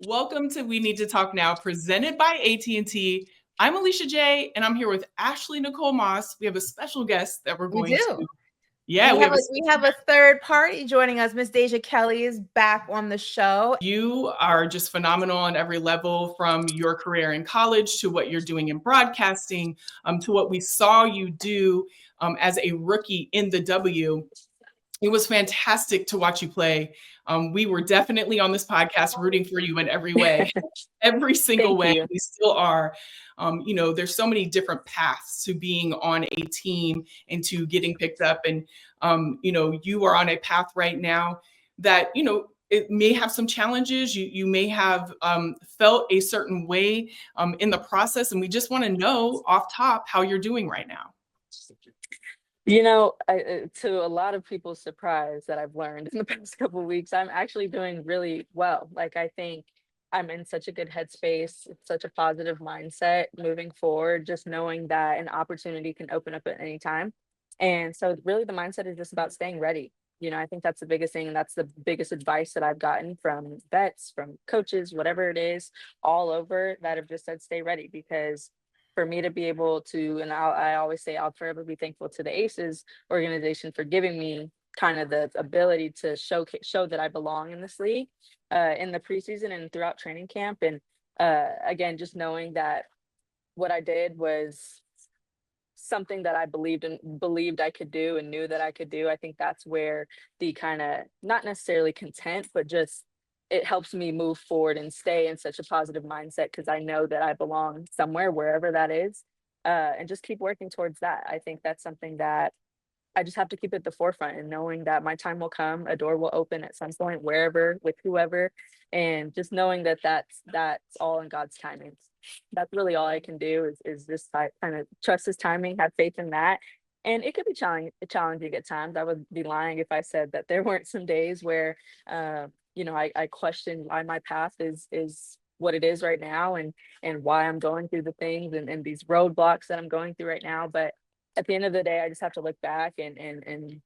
Welcome to We Need to Talk Now, presented by AT&T. I'm Alicia J, and I'm here with Ashley Nicole Moss. We have a special guest that we're We going do. to. Yeah, we have a third party joining us. Miss Deja Kelly is back on the show. You are just phenomenal on every level, from your career in college to what you're doing in broadcasting, to what we saw you do as a rookie in the W. It was fantastic to watch you play. We were definitely on this podcast rooting for you in every way, every single way. You. We still are. There's so many different paths to being on a team and to getting picked up. And, you are on a path right now that, it may have some challenges. You may have felt a certain way in the process. And we just want to know off top how you're doing right now. To a lot of people's surprise that I've learned in the past couple of weeks, I'm actually doing really well. Like, I think I'm in such a good headspace, such a positive mindset moving forward, just knowing that an opportunity can open up at any time. And so really the mindset is just about staying ready. I think that's the biggest thing. And that's the biggest advice that I've gotten from vets, from coaches, whatever it is, all over, that have just said, stay ready. Because for me to be able to, and I always say I'll forever be thankful to the Aces organization for giving me kind of the ability to show that I belong in this league in the preseason and throughout training camp. And again, just knowing that what I did was something that I believed I could do and knew that I could do. I think that's where the kind of, not necessarily content, but just it helps me move forward and stay in such a positive mindset, because I know that I belong somewhere, wherever that is, and just keep working towards that. I think that's something that I just have to keep at the forefront, and knowing that my time will come, a door will open at some point, wherever, with whoever, and just knowing that that's all in God's timing. That's really all I can do is just kind of trust his timing, have faith in that. And it could be challenging at times. I would be lying if I said that there weren't some days where I question why my path is what it is right now, and why I'm going through the things and these roadblocks that I'm going through right now. But at the end of the day, I just have to look back and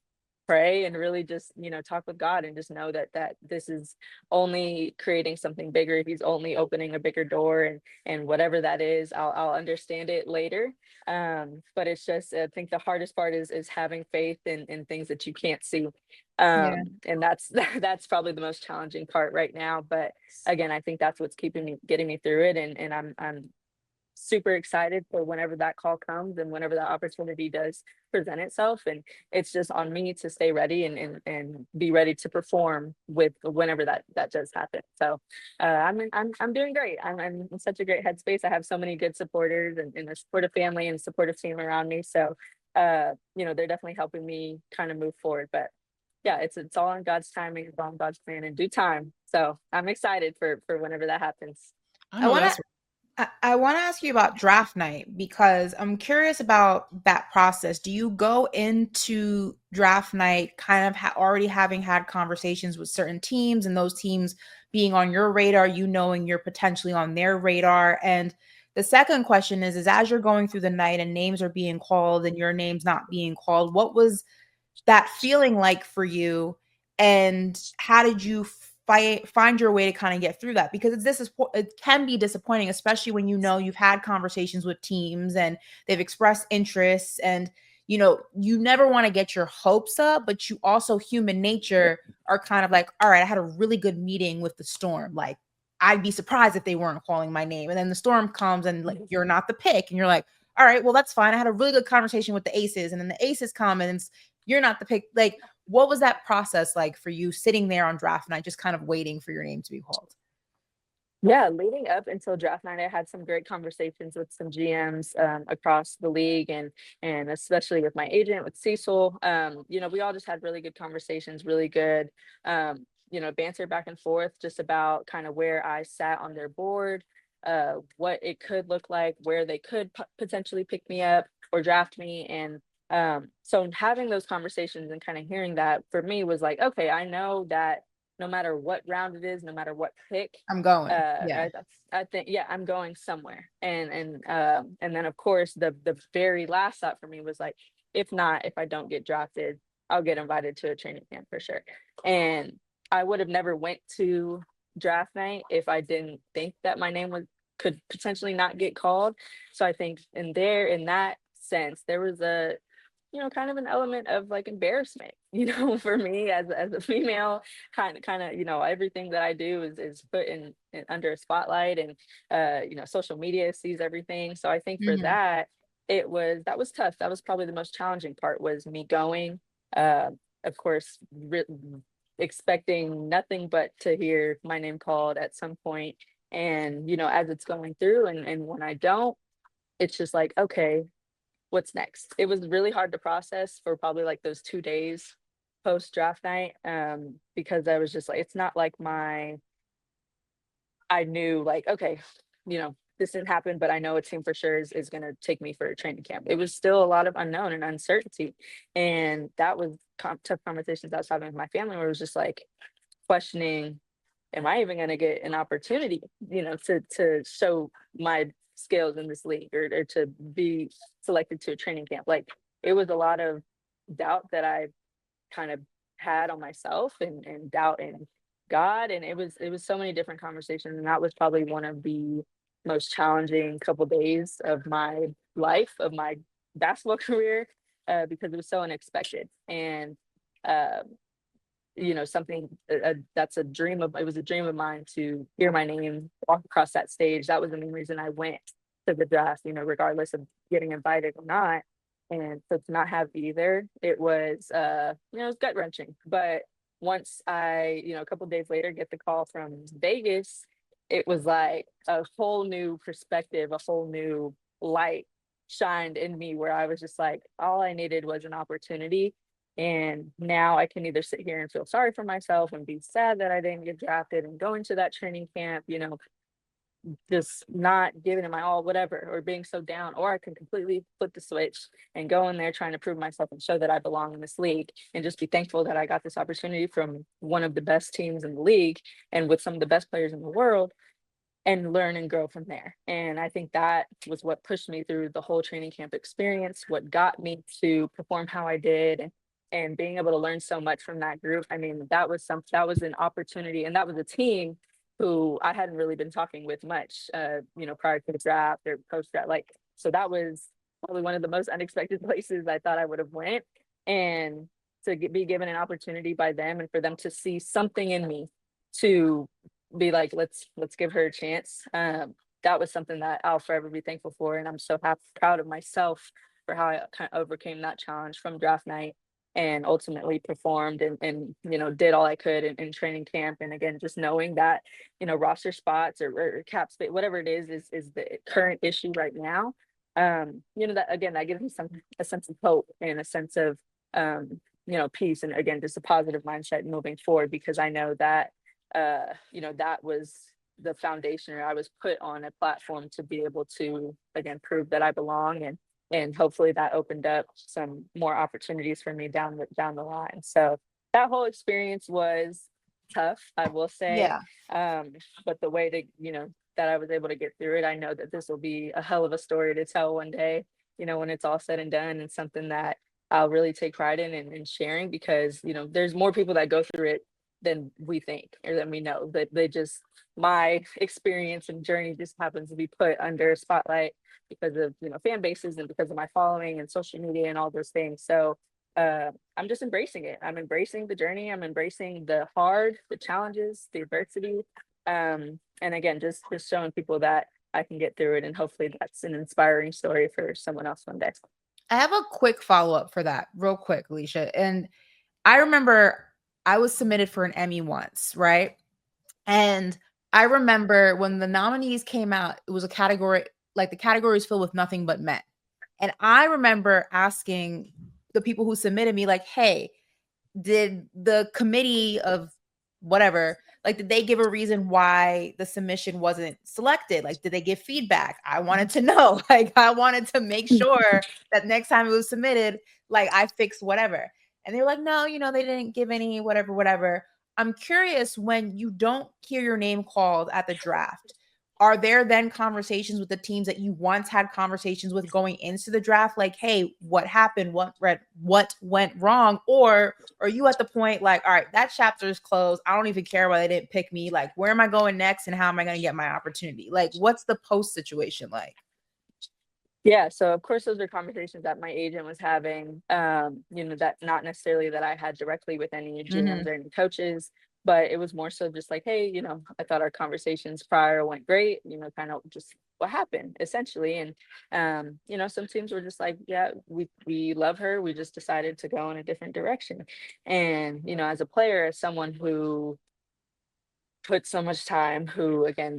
pray and really just, talk with God, and just know that this is only creating something bigger. He's only opening a bigger door, and whatever that is, I'll understand it later. But it's just, I think the hardest part is having faith in things that you can't see. And that's probably the most challenging part right now. But again, I think that's what's getting me through it. And I'm super excited for whenever that call comes and whenever that opportunity does present itself. And it's just on me to stay ready and be ready to perform with whenever that does happen. So I'm doing great. I'm in such a great headspace. I have so many good supporters and a supportive family and supportive team around me. So they're definitely helping me kind of move forward. But yeah, it's all on God's timing, it's all on God's plan in due time. So I'm excited for whenever that happens. I want to ask you about draft night, because I'm curious about that process. Do you go into draft night kind of already having had conversations with certain teams, and those teams being on your radar, knowing you're potentially on their radar? And the second question is as you're going through the night and names are being called and your name's not being called, what was that feeling like for you? And how did you find your way to kind of get through that? Because it can be disappointing, especially when you've had conversations with teams and they've expressed interests, and you never want to get your hopes up, but you also, human nature, are kind of like, all right, I had a really good meeting with the Storm, like I'd be surprised if they weren't calling my name. And then the Storm comes and like you're not the pick, and you're like, all right, well, that's fine. I had a really good conversation with the Aces, and then the Aces come and you're not the pick. Like, what was that process like for you, sitting there on draft night, just kind of waiting for your name to be called? Yeah, leading up until draft night, I had some great conversations with some GMs across the league, and especially with my agent, with Cecil. We all just had really good conversations, really good, banter back and forth, just about kind of where I sat on their board, what it could look like, where they could potentially pick me up or draft me. And so having those conversations and kind of hearing that, for me, was like, okay, I know that no matter what round it is, no matter what pick, I'm going. I think, yeah, I'm going somewhere. And then of course the very last thought for me was like, if I don't get drafted, I'll get invited to a training camp for sure. And I would have never went to draft night if I didn't think that my name could potentially not get called. So I think in that sense, there was a, kind of an element of like embarrassment, for me as a female, kind of, everything that I do is put in under a spotlight, and social media sees everything. So I think for Mhm. that, that was tough. That was probably the most challenging part, was me going, uh, of course, expecting nothing but to hear my name called at some point. And, as it's going through, and when I don't, it's just like, okay, what's next? It was really hard to process for probably like those 2 days post draft night, because I was just like, it's not like I knew like, okay, this didn't happen, but I know a team for sure is going to take me for a training camp. It was still a lot of unknown and uncertainty. And that was tough conversations I was having with my family, where it was just like questioning, am I even going to get an opportunity, to show my skills in this league, or to be selected to a training camp? Like, it was a lot of doubt that I kind of had on myself, and doubt in God. And it was so many different conversations. And that was probably one of the most challenging couple days of my life, of my basketball career, because it was so unexpected. And uh, something, that's a dream of, it was a dream of mine to hear my name walk across that stage. That was the main reason I went to the draft, regardless of getting invited or not. And so to not have either, it was, it was gut wrenching. But once I, a couple days later, get the call from Vegas, it was like a whole new perspective, a whole new light shined in me, where I was just like, all I needed was an opportunity. And now I can either sit here and feel sorry for myself and be sad that I didn't get drafted and go into that training camp, just not giving it my all, whatever, or being so down, or I can completely flip the switch and go in there trying to prove myself and show that I belong in this league, and just be thankful that I got this opportunity from one of the best teams in the league and with some of the best players in the world, and learn and grow from there. And I think that was what pushed me through the whole training camp experience, what got me to perform how I did, and being able to learn so much from that group. I mean, that was an opportunity, and that was a team who I hadn't really been talking with much, prior to the draft or post draft. Like, so that was probably one of the most unexpected places I thought I would have went. And to be given an opportunity by them, and for them to see something in me, to be like, let's give her a chance. That was something that I'll forever be thankful for. And I'm so proud of myself for how I kind of overcame that challenge from draft night, and ultimately performed, and did all I could in training camp. And again, just knowing that, roster spots, or cap space, whatever it is the current issue right now. That again, that gives me a sense of hope, and a sense of, peace, and again, just a positive mindset moving forward, because I know that, that was the foundation, or I was put on a platform to be able to, again, prove that I belong. And hopefully that opened up some more opportunities for me down the line. So that whole experience was tough, I will say. Yeah. But the way to, that I was able to get through it, I know that this will be a hell of a story to tell one day, when it's all said and done, and something that I'll really take pride in, and sharing, because, there's more people that go through it than we think, or than we know. That my experience and journey just happens to be put under a spotlight because of, fan bases, and because of my following and social media and all those things. So I'm just embracing it. I'm embracing the journey. I'm embracing the challenges, the adversity. And again, just showing people that I can get through it, and hopefully that's an inspiring story for someone else one day. I have a quick follow-up for that, real quick, Alicia. And I remember I was submitted for an Emmy once, right? And I remember when the nominees came out, it was a category, like the category is filled with nothing but men. And I remember asking the people who submitted me, like, hey, did the committee of whatever, like, did they give a reason why the submission wasn't selected? Like, did they give feedback? I wanted to know. Like, I wanted to make sure that next time it was submitted, like, I fixed whatever. And they were like, no, they didn't give any whatever. I'm curious, when you don't hear your name called at the draft, are there then conversations with the teams that you once had conversations with going into the draft? Like, hey, what happened? What went wrong? Or are you at the point like, all right, that chapter is closed. I don't even care why they didn't pick me. Like, where am I going next and how am I going to get my opportunity? Like, what's the post situation like? Yeah, so of course those are conversations that my agent was having. That not necessarily that I had directly with any GMs or any coaches, but it was more so just like, hey, I thought our conversations prior went great, kind of just what happened essentially. And some teams were just like, yeah, we love her. We just decided to go in a different direction. And, as a player, as someone who put so much time, who again,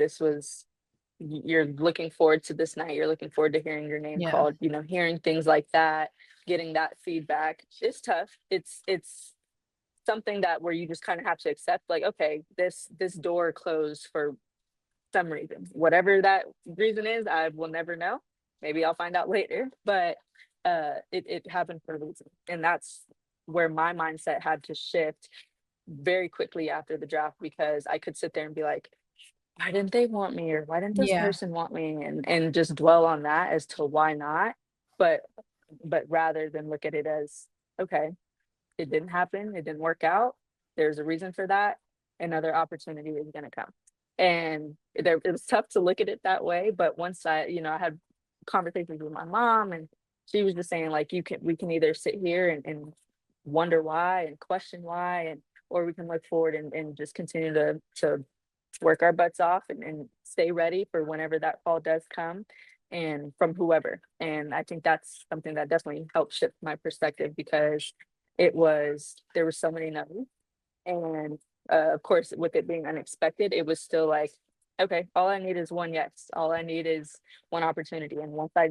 you're looking forward to this night, you're looking forward to hearing your name Yeah. called, hearing things like that, getting that feedback is tough. It's something that where you just kind of have to accept, like, okay, this door closed for some reason, whatever that reason is, I will never know. Maybe I'll find out later, but it happened for a reason. And that's where my mindset had to shift very quickly after the draft, because I could sit there and be like, why didn't they want me, or why didn't this Yeah. person want me, and just dwell on that as to why not. But rather than look at it as, okay, it didn't happen, it didn't work out, there's a reason for that, another opportunity is going to come. And it was tough to look at it that way, but once I had conversations with my mom, and she was just saying, like, we can either sit here and wonder why and question why, or we can look forward and just continue to work our butts off and stay ready for whenever that call does come, and from whoever. And I think that's something that definitely helped shift my perspective, because there were so many no's. And of course, with it being unexpected, it was still like, okay, all I need is one yes. All I need is one opportunity. And once I,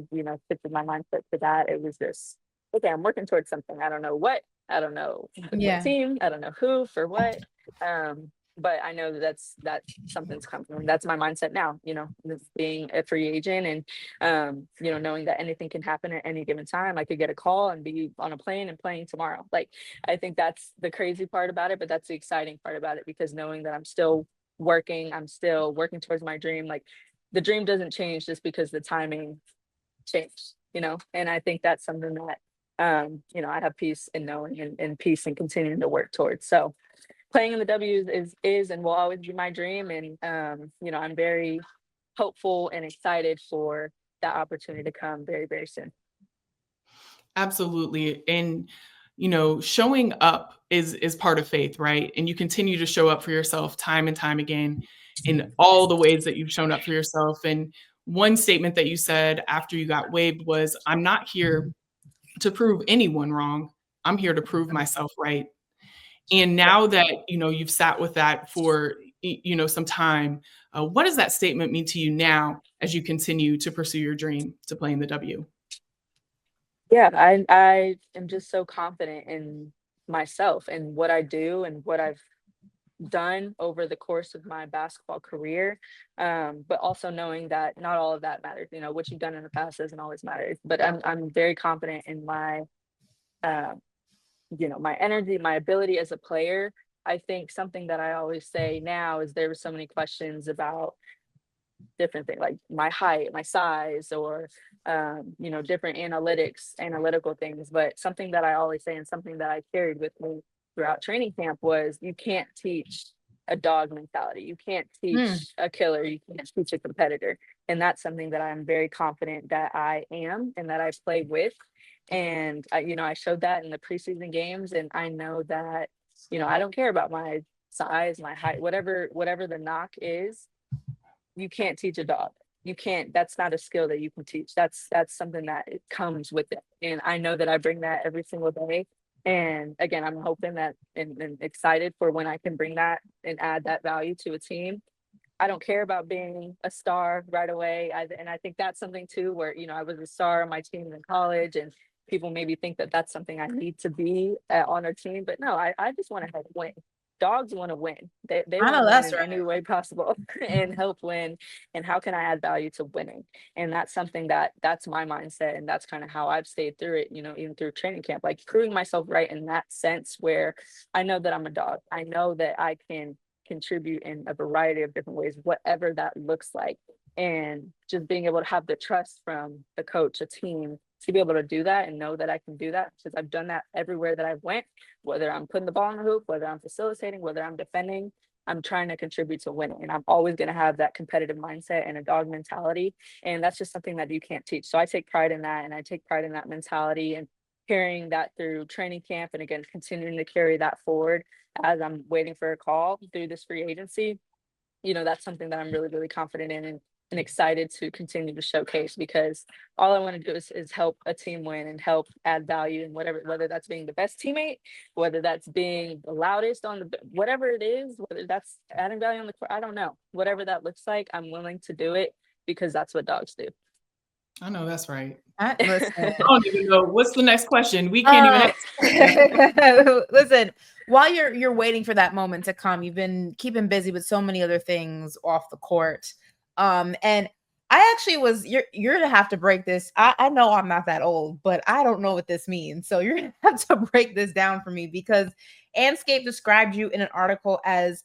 shifted my mindset to that, it was just, okay, I'm working towards something. I don't know what, I don't know what Yeah. team, I don't know who for what. But I know that's something's coming. That's my mindset now, this being a free agent, and knowing that anything can happen at any given time. I could get a call and be on a plane and playing tomorrow. Like, I think that's the crazy part about it, but that's the exciting part about it, because knowing that I'm still working towards my dream. Like, the dream doesn't change just because the timing changed, and I think that's something that I have peace in knowing, and peace in continuing to work towards. So playing in the W's is and will always be my dream. And I'm very hopeful and excited for that opportunity to come very, very soon. Absolutely. And showing up is part of faith, right? And you continue to show up for yourself time and time again in all the ways that you've shown up for yourself. And one statement that you said after you got waived was, I'm not here to prove anyone wrong. I'm here to prove myself right. And now that you've sat with that for some time, what does that statement mean to you now as you continue to pursue your dream to play in the W? Yeah, I am just so confident in myself and what I do and what I've done over the course of my basketball career. But also knowing that not all of that matters. What you've done in the past doesn't always matter. But I'm very confident in my uh, my energy, my ability as a player. I think something that I always say now is, there were so many questions about different things like my height, my size, or different analytical things. But something that I always say, and something that I carried with me throughout training camp, was you can't teach a dog mentality. You can't teach a killer. You can't teach a competitor. And that's something that I'm very confident that I am and that I play with. And I showed that in the preseason games, and I know that I don't care about my size, my height, whatever the knock is. You can't teach a dog. You can't. That's not a skill that you can teach. That's something that it comes with it. And I know that I bring that every single day. And again, I'm hoping that and excited for when I can bring that and add that value to a team. I don't care about being a star right away. And I think that's something too, where, I was a star on my team in college, and people maybe think that that's something I need to be on a team. But no, I just want to help win. Dogs want to win. They I want know to win that's in any right. way possible and help win. And how can I add value to winning? And that's something that's my mindset. And that's kind of how I've stayed through it, even through training camp, like proving myself right in that sense, where I know that I'm a dog. I know that I can contribute in a variety of different ways, whatever that looks like. And just being able to have the trust from the coach, a team, to be able to do that and know that I can do that, because I've done that everywhere that I've went, whether I'm putting the ball in the hoop, whether I'm facilitating, whether I'm defending. I'm trying to contribute to winning, and I'm always going to have that competitive mindset and a dog mentality. And that's just something that you can't teach. So I take pride in that, and I take pride in that mentality, and carrying that through training camp. And again, continuing to carry that forward as I'm waiting for a call through this free agency. That's something that I'm really, really confident in, and excited to continue to showcase, because all I want to do is help a team win and help add value, and whether that's being the best teammate, whether that's being the loudest on whatever it is, whether that's adding value on the court, I don't know. Whatever that looks like, I'm willing to do it, because that's what dogs do. I know that's right. Listen. I don't even know what's the next question. We can't even listen. While you're waiting for that moment to come, you've been keeping busy with so many other things off the court. And I actually you're gonna have to break this. I know I'm not that old, but I don't know what this means. So you're gonna have to break this down for me, because Anscape described you in an article as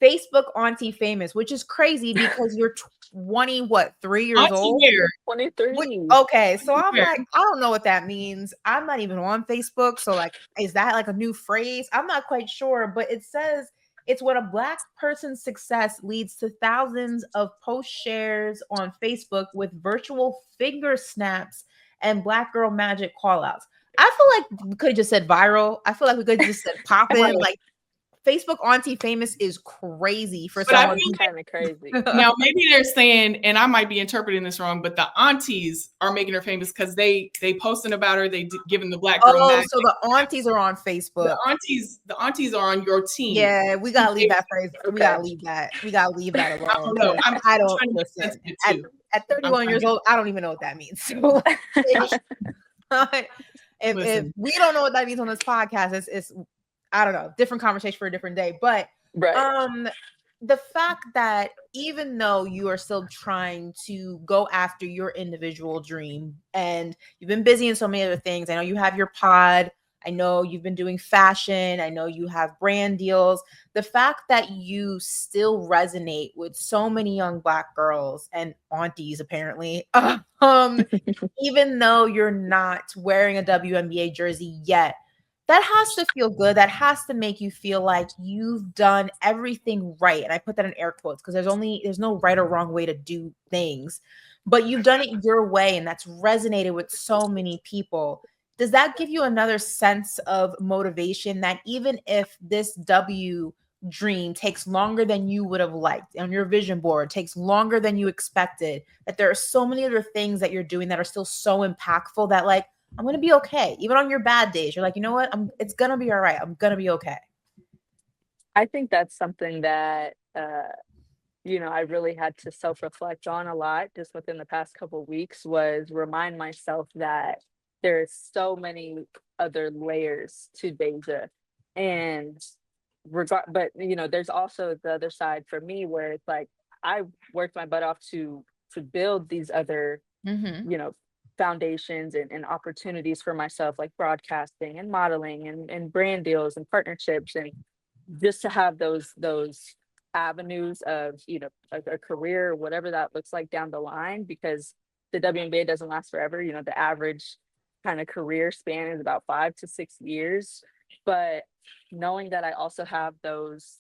Facebook auntie famous, which is crazy because you're 3 years old? 23. Okay, so I'm like, I don't know what that means. I'm not even on Facebook. So like, is that like a new phrase? I'm not quite sure, but it says it's when a Black person's success leads to thousands of post shares on Facebook with virtual finger snaps and Black girl magic callouts. I feel like we could have just said viral. I feel like we could have just said poppin'. Right. Like, Facebook auntie famous is crazy for But someone. Kind of crazy. Now, maybe they're saying, and I might be interpreting this wrong, but the aunties are making her famous because they posting about her. They giving the Black girl magic. So the aunties are on Facebook. The aunties are on your team. Yeah, we gotta leave that phrase. Okay. We gotta leave that alone. I don't know. I don't listen. At 31 years old, I don't even know what that means. So, if we don't know what that means on this podcast, it's I don't know, different conversation for a different day. But right. The fact that even though you are still trying to go after your individual dream, and you've been busy in so many other things, I know you have your pod, I know you've been doing fashion, I know you have brand deals, the fact that you still resonate with so many young Black girls and aunties, apparently, even though you're not wearing a WNBA jersey yet, that has to feel good. That has to make you feel like you've done everything right. And I put that in air quotes because there's no right or wrong way to do things, but you've done it your way, and that's resonated with so many people. Does that give you another sense of motivation that even if this W dream takes longer than you would have liked on your vision board, takes longer than you expected, that there are so many other things that you're doing that are still so impactful that, like, I'm going to be okay. Even on your bad days, you're like, you know what? It's going to be all right. I'm going to be okay. I think that's something that, I really had to self-reflect on a lot just within the past couple of weeks, was remind myself that there's so many other layers to Deja. And but there's also the other side for me, where it's like, I worked my butt off to build these other, foundations and opportunities for myself, like broadcasting and modeling and brand deals and partnerships, and just to have those avenues of a career, whatever that looks like down the line, because the WNBA doesn't last forever. The average kind of career span is about 5 to 6 years, but knowing that I also have those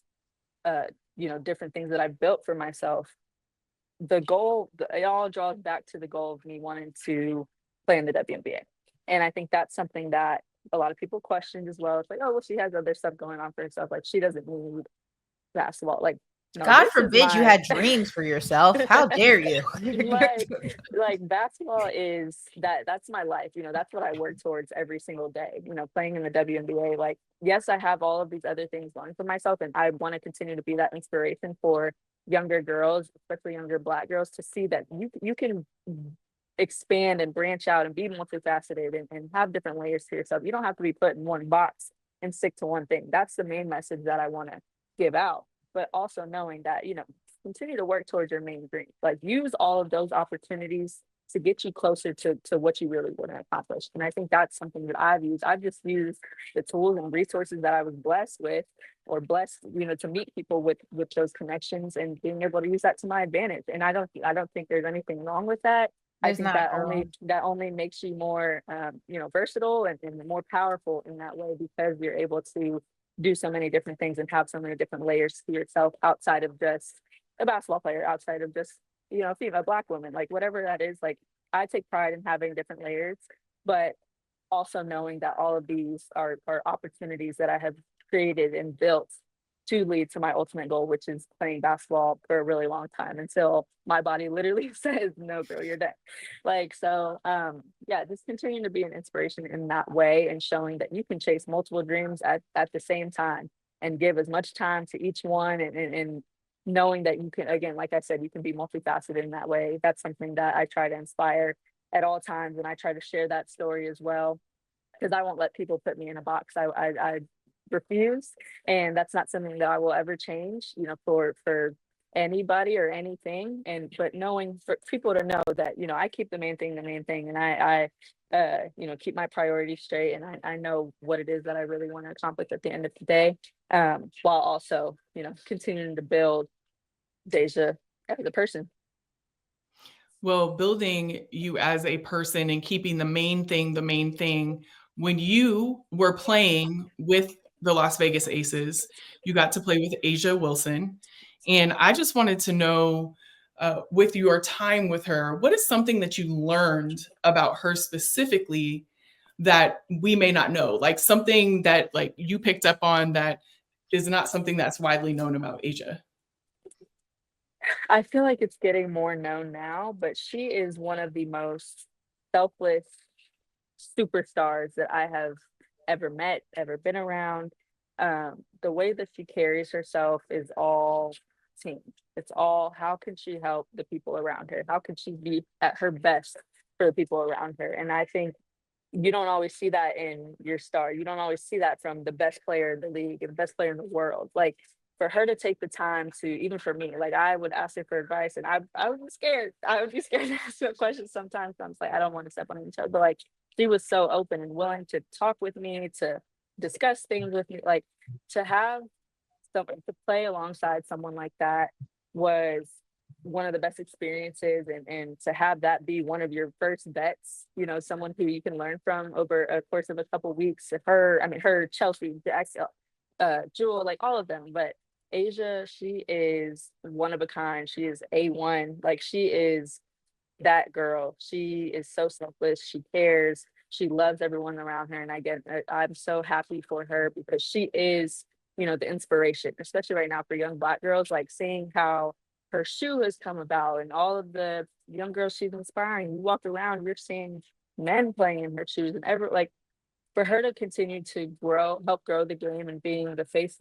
different things that I've built for myself, the goal, it all draws back to the goal of me wanting to play in the WNBA. And I think that's something that a lot of people questioned as well. It's like, oh, well, she has other stuff going on for herself. Like, she doesn't need basketball. Like, no, God forbid you had dreams for yourself. How dare you? like basketball is that's my life. That's what I work towards every single day. Playing in the WNBA. Like, yes, I have all of these other things going for myself, and I want to continue to be that inspiration for younger girls, especially younger Black girls, to see that you can expand and branch out and be multifaceted and have different layers to yourself. You don't have to be put in one box and stick to one thing. That's the main message that I want to give out. But also knowing that, continue to work towards your main dream. Like, use all of those opportunities to get you closer to what you really want to accomplish. And I think that's something that I've used. I've just used the tools and resources that I was blessed with, or blessed, to meet people with those connections, and being able to use that to my advantage. And I don't think there's anything wrong with that. I think that only makes you more versatile and more powerful in that way, because you're able to do so many different things and have so many different layers to yourself outside of just a basketball player, outside of just female, Black woman, like whatever that is. Like, I take pride in having different layers, but also knowing that all of these are opportunities that I have created and built to lead to my ultimate goal, which is playing basketball for a really long time, until my body literally says, no, girl, you're done. Like, so just continuing to be an inspiration in that way, and showing that you can chase multiple dreams at the same time, and give as much time to each one, and knowing that you can, again, like I said, you can be multifaceted in that way. That's something that I try to inspire at all times, and I try to share that story as well, because I won't let people put me in a box. I refuse, and that's not something that I will ever change, for anybody or anything. But knowing, for people to know that I keep the main thing, and I keep my priorities straight, and I know what it is that I really want to accomplish at the end of the day, while also continuing to build Deja as a person. Well, building you as a person and keeping the main thing, when you were playing with the Las Vegas Aces, you got to play with A'ja Wilson. And I just wanted to know, with your time with her, what is something that you learned about her specifically that we may not know? Like something that like you picked up on that is not something that's widely known about A'ja. I feel like it's getting more known now, but she is one of the most selfless superstars that I have ever met, ever been around. The way that she carries herself is all team. It's all, how can she help the people around her? How can she be at her best for the people around her? And I think you don't always see that in your star. You don't always see that from the best player in the league and the best player in the world. Like, for her to take the time to, even for me, like, I would ask her for advice, and I would be scared. I would be scared to ask her questions sometimes. I'm like, I don't want to step on each other. But like, she was so open and willing to talk with me, to discuss things with me. Like, to have someone to play alongside someone like that was one of the best experiences, and to have that be one of your first vets, someone who you can learn from over a course of a couple of weeks. Her, Chelsea, Jewel, like all of them. But A'ja, she is one of a kind. She is A1. Like, she is that girl. She is so selfless. She cares. She loves everyone around her. And I'm so happy for her, because she is, the inspiration, especially right now for young Black girls, like seeing how her shoe has come about and all of the young girls she's inspiring. You walk around, you're seeing men playing in her shoes, and for her to continue to help grow the game, and being the face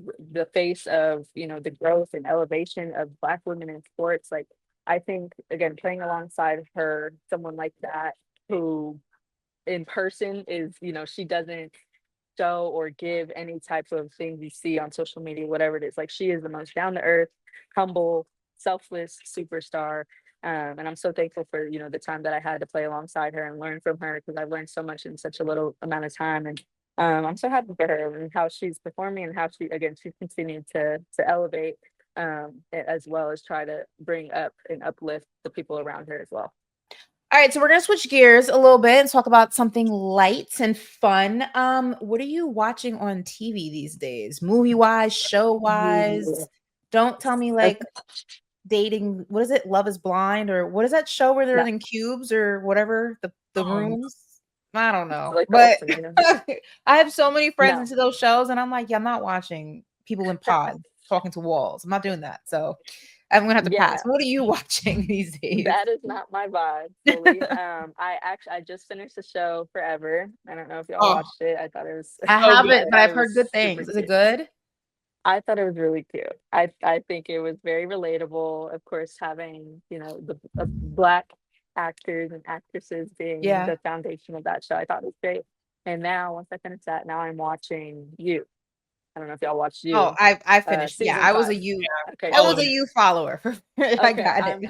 of, the growth and elevation of Black women in sports. Like, I think, again, playing alongside her, someone like that, who in person is, she doesn't show or give any type of things you see on social media, whatever it is. Like, she is the most down to earth, humble, selfless superstar. And I'm so thankful for, the time that I had to play alongside her and learn from her, because I've learned so much in such a little amount of time. And I'm so happy for her and how she's performing, and how she's continued to elevate, as well as try to bring up and uplift the people around her as well. All right, so we're gonna switch gears a little bit and talk about something light and fun. What are you watching on TV these days? Movie-wise, show-wise? Don't tell me like dating. What is it? Love is Blind, or what is that show where they're in cubes or whatever? The rooms. I don't know, like but I have so many friends into those shows, and I'm like, yeah, I'm not watching people in pods talking to walls. I'm not doing that. So I'm gonna have to pass. What are you watching these days? That is not my vibe. Fully. I just finished the show Forever. I don't know if y'all watched it. I thought it was. I haven't, but I've heard good things. Is it good? I thought it was really cute. I think it was very relatable. Of course, having the Black actors and actresses being the foundation of that show, I thought it was great. And now, once I finished that, now I'm watching You. I don't know if y'all watched Oh, You. I finished. Yeah, Season I was 5. a you. Okay, I All was of a it. you follower. I okay. got I'm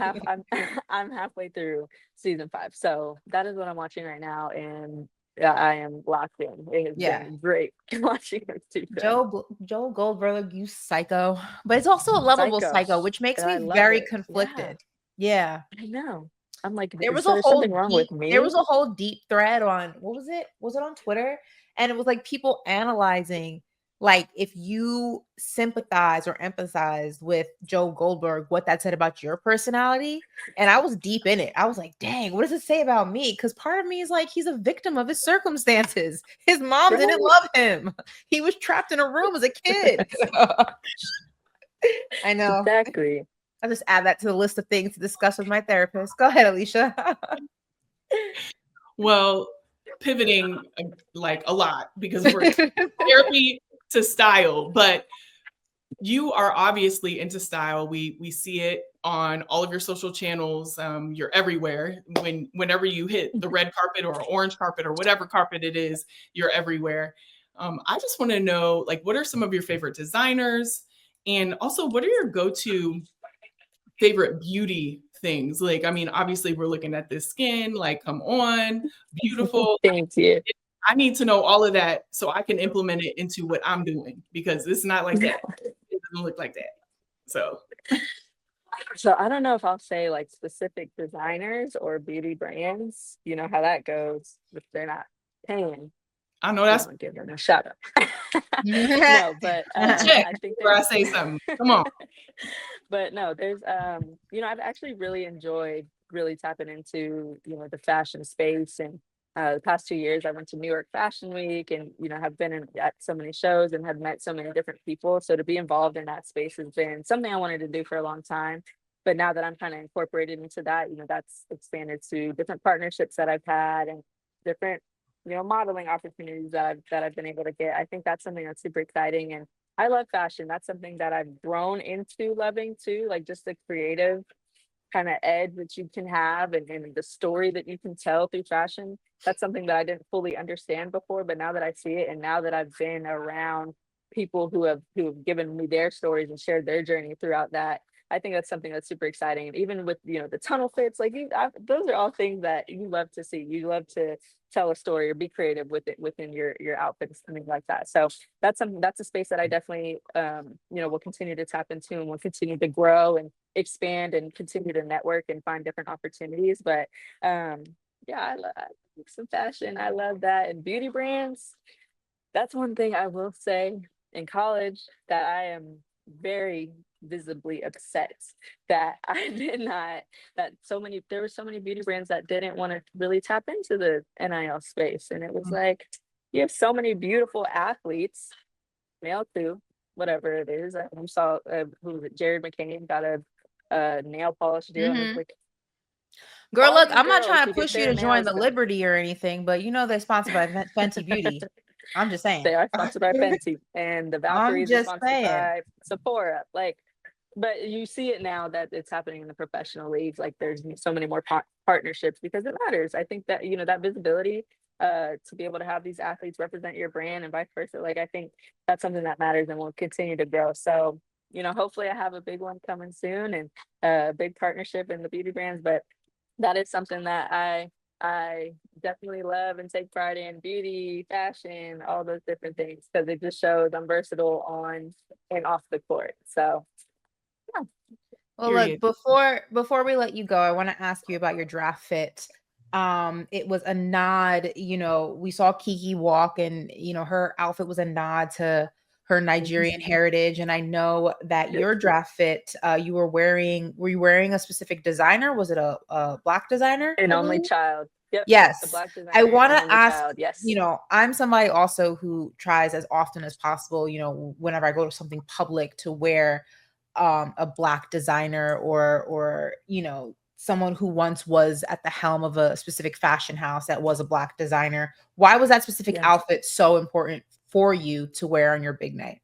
it. I'm halfway through season 5. So that is what I'm watching right now, and I am locked in. It has Yeah. been great watching those two shows. Joel Goldberg, you psycho. But it's also a lovable Psycho. psycho, which makes And I me love very it. Yeah, conflicted. Yeah. I know. I'm like, There is was a there whole something wrong deep with me? thread on what was it? Was it on Twitter? And it was like people analyzing like if you sympathize or empathize with Joe Goldberg, what that said about your personality. And I was deep in it. I was like, dang, what does it say about me? Because part of me is like, he's a victim of his circumstances. His mom didn't Right? love him. He was trapped in a room as a kid. I know. Exactly. I'll just add that to the list of things to discuss with my therapist. Go ahead, Alicia. Well, pivoting like a lot because we're therapy to style, but you are obviously into style. We see it on all of your social channels. You're everywhere. Whenever you hit the red carpet or orange carpet or whatever carpet it is, you're everywhere. I just want to know, like, what are some of your favorite designers, and also what are your go-to favorite beauty things? Like, I mean, obviously we're looking at this skin. Like, come on, beautiful. Thank you. I need to know all of that so I can implement it into what I'm doing because it's not like that. It doesn't look like that. So So I don't know if I'll say like specific designers or beauty brands. You know how that goes if they're not paying. I know You that's don't give them a shout out. Yeah. No, but check I think before I there's say something. Come on. but no, there's you know, I've actually really enjoyed really tapping into, you know, the fashion space. And the past 2 years I went to New York Fashion Week, and you know, have been at so many shows and have met so many different people. So to be involved in that space has been something I wanted to do for a long time. But now that I'm kind of incorporated into that, you know, that's expanded to different partnerships that I've had and different, you know, modeling opportunities that I've been able to get. I think that's something that's super exciting. And I love fashion. That's something that I've grown into loving too, like just the creative kind of edge that you can have, and the story that you can tell through fashion. That's something that I didn't fully understand before, but now that I see it and now that I've been around people who have given me their stories and shared their journey throughout that, I think that's something that's super exciting. And even with, you know, the tunnel fits, like those are all things that you love to see. You love to tell a story or be creative with it within your outfits, something like that. So that's something, that's a space that I definitely you know, will continue to tap into and will continue to grow and expand and continue to network and find different opportunities. But yeah, I like some fashion. I love that. And beauty brands, that's one thing I will say in college that I am very visibly upset that I did not, that so many, there were so many beauty brands that didn't want to really tap into the NIL space. And it was like, you have so many beautiful athletes, male too, whatever it is. I saw who was it, Jared McCain got a nail polish deal, and it's Mhm. like Girl, all look, these I'm not girls trying who to get push you their to join nails the done. Liberty or anything, but you know they're sponsored by Fenty Beauty. I'm just saying. They are sponsored by Fenty, and the I'm Valkyries are just sponsored saying. by Sephora. Like, but you see it now that it's happening in the professional leagues. Like, there's so many more partnerships because it matters. I think that, you know, that visibility, to be able to have these athletes represent your brand and vice versa. Like, I think that's something that matters and will continue to grow. So, you know, hopefully I have a big one coming soon, and a big partnership in the beauty brands. But that is something that I definitely love and take pride in: beauty, fashion, all those different things, because it just shows I'm versatile on and off the court. So yeah. Well, look, Period. before we let you go, I want to ask you about your draft fit. It was a nod, you know, we saw Kiki walk and, you know, her outfit was a nod to her Nigerian heritage. And I know that your draft fit, were you wearing a specific designer? Was it a black designer, An I only believe? child. Yep. The Yes. black I designer, want an to only ask, child. Yes. you know, I'm somebody also who tries as often as possible, you know, whenever I go to something public to wear a black designer or you know, someone who once was at the helm of a specific fashion house that was a black designer. Why was that specific Yeah. outfit so important for you to wear on your big night?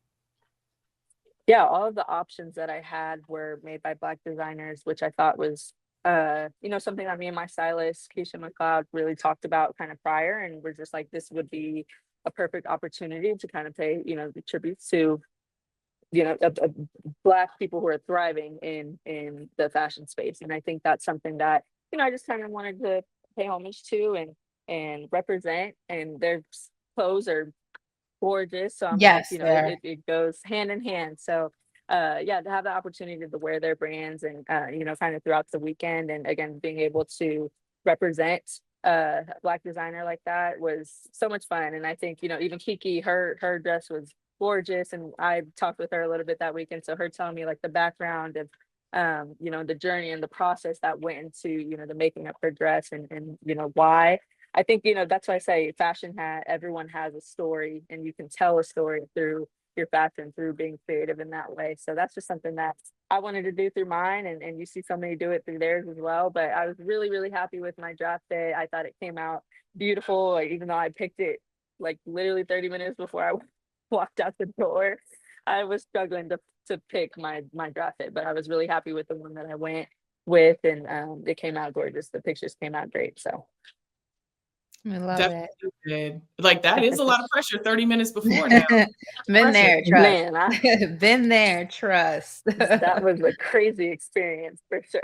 Yeah, all of the options that I had were made by black designers, which I thought was you know, something that me and my stylist Keisha McLeod really talked about kind of prior, and we're just like, this would be a perfect opportunity to kind of pay, you know, the tributes to, you know, Black people who are thriving in the fashion space. And I think that's something that, you know, I just kind of wanted to pay homage to and represent. And their clothes are gorgeous. So I'm like, Yes, you know, there. it goes hand in hand. So yeah, to have the opportunity to wear their brands and you know, kind of throughout the weekend, and again being able to represent a Black designer like that was so much fun. And I think, you know, even Kiki, her dress was gorgeous, and I talked with her a little bit that weekend, so her telling me like the background of you know, the journey and the process that went into, you know, the making of her dress, and you know, why. I think, you know, that's why I say everyone has a story, and you can tell a story through your fashion, through being creative in that way. So that's just something that I wanted to do through mine, and you see so many do it through theirs as well. But I was really, really happy with my draft fit. I thought it came out beautiful, like, even though I picked it like literally 30 minutes before I walked out the door. I was struggling to pick my draft fit, but I was really happy with the one that I went with, and it came out gorgeous. The pictures came out great. So I love Definitely it. did. Like, that is a lot of pressure 30 minutes before now. Been there, trust. man, Been there, trust. that was a crazy experience for sure.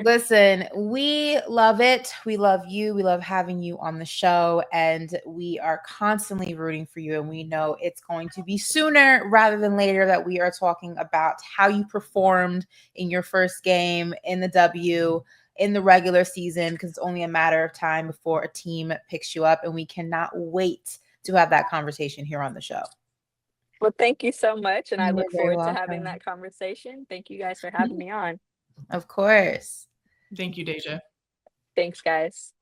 Listen, we love it. We love you. We love having you on the show, and we are constantly rooting for you. And we know it's going to be sooner rather than later that we are talking about how you performed in your first game in the W in the regular season, because it's only a matter of time before a team picks you up. And we cannot wait to have that conversation here on the show. Well, thank you so much. And I You're look very forward to having welcome. that conversation. Thank you guys for having me on. Of course. Thank you, Deja. Thanks, guys.